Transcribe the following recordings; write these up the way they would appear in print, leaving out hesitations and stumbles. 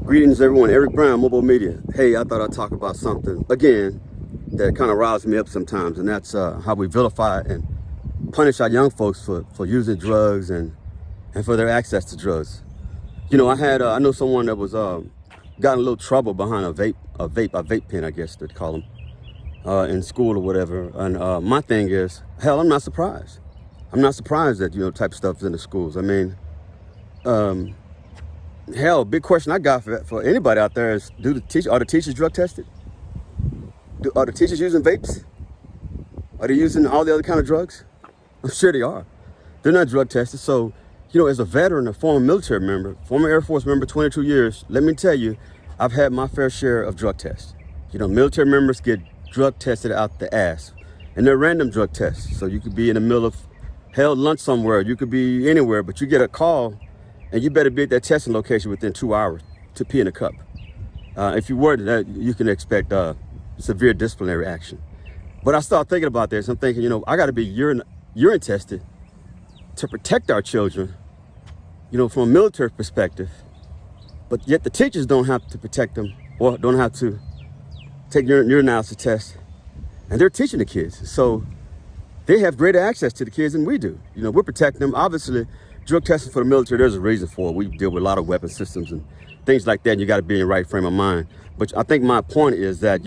Greetings everyone, Eric Brown, MOBO-Media. Hey, I thought I'd talk about something, again, that kind of riles me up sometimes, and that's how we vilify and punish our young folks for using drugs and for their access to drugs. You know, I know someone that was got in a little trouble behind a vape pen, I guess they'd call them, in school or whatever. And my thing is, hell, I'm not surprised. I'm not surprised that, type of stuff is in the schools. I mean, hell, big question I got for anybody out there is, are the teachers drug tested? Are the teachers using vapes? Are they using all the other kind of drugs? I'm sure they are. They're not drug tested. So, as a veteran, a former military member, former Air Force member, 22 years, let me tell you, I've had my fair share of drug tests. Military members get drug tested out the ass. And they're random drug tests. So you could be in the middle of lunch somewhere. You could be anywhere, but you get a call and you better be at that testing location within 2 hours to pee in a cup. If you weren't, you can expect severe disciplinary action. But I started thinking about this. I'm thinking, I got to be urine tested to protect our children, from a military perspective. But yet the teachers don't have to protect them or don't have to take urinalysis tests. And they're teaching the kids. So they have greater access to the kids than we do. We're protecting them. Obviously, drug testing for the military, there's a reason for it. We deal with a lot of weapon systems and things like that, and you got to be in the right frame of mind. But I think my point is that,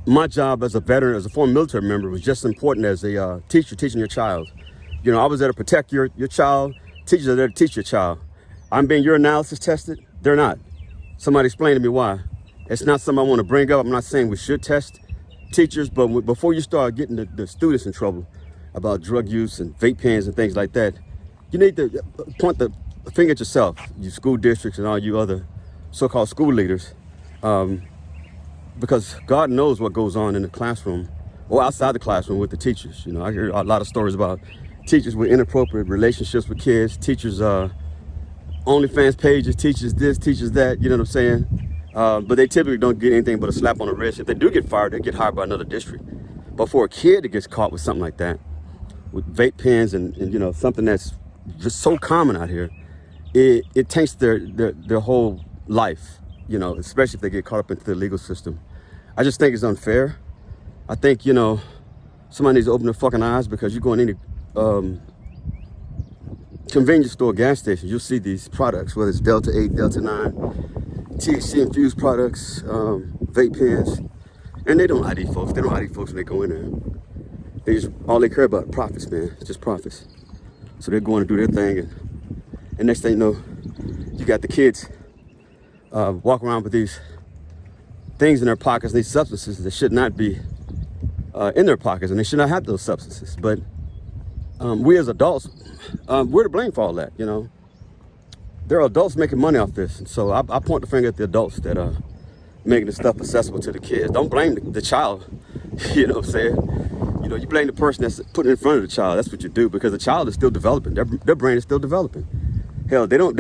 my job as a veteran, as a former military member, was just as important as a teacher teaching your child. I was there to protect your child. Teachers are there to teach your child. I'm being urinalysis tested. They're not. Somebody explain to me why. It's not something I want to bring up. I'm not saying we should test teachers, but before you start getting the students in trouble about drug use and vape pens and things like that, you need to point the finger at yourself, you school districts and all you other so-called school leaders, because God knows what goes on in the classroom or outside the classroom with the teachers. I hear a lot of stories about teachers with inappropriate relationships with kids, teachers, OnlyFans pages, teachers this, teachers that, you know what I'm saying? But they typically don't get anything but a slap on the wrist. If they do get fired, they get hired by another district. But for a kid that gets caught with something like that, with vape pens and something that's just so common out here, it taints their whole life, especially if they get caught up into the legal system. I just think it's unfair. I think, somebody needs to open their fucking eyes, because you go in any convenience store, gas station, you'll see these products, whether it's Delta 8, Delta 9, THC infused products, vape pens, and they don't ID folks. They don't ID folks when they go in there. All they care about profits, man. It's just profits. So they're going to do their thing, and next thing you know, you got the kids walk around with these things in their pockets, these substances that should not be in their pockets, and they should not have those substances. But we as adults, we're to blame for all that. There are adults making money off this, and so I point the finger at the adults that are making this stuff accessible to the kids. Don't blame the child. You know what I'm saying? You blame the person that's putting it in front of the child. That's what you do, because the child is still developing. Their brain is still developing. Hell, they don't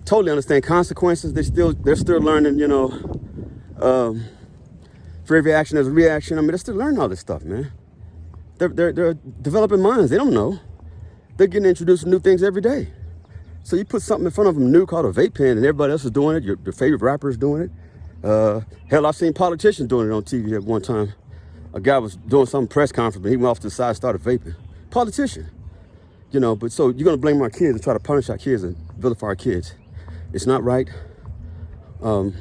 totally understand consequences. They're still learning. For every action there's a reaction. I mean, they're still learning all this stuff, man. They're developing minds. They don't know. They're getting introduced to new things every day. So you put something in front of them new called a vape pen, and everybody else is doing it. Your favorite rapper is doing it. Hell, I've seen politicians doing it on TV at one time. A guy was doing some press conference, but he went off to the side and started vaping. Politician. But so you're going to blame our kids and try to punish our kids and vilify our kids. It's not right. I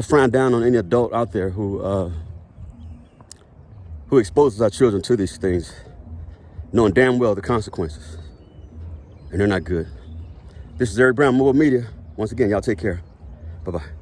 frown down on any adult out there who exposes our children to these things, knowing damn well the consequences. And they're not good. This is Eric Brown, MOBO-Media. Once again, y'all take care. Bye-bye.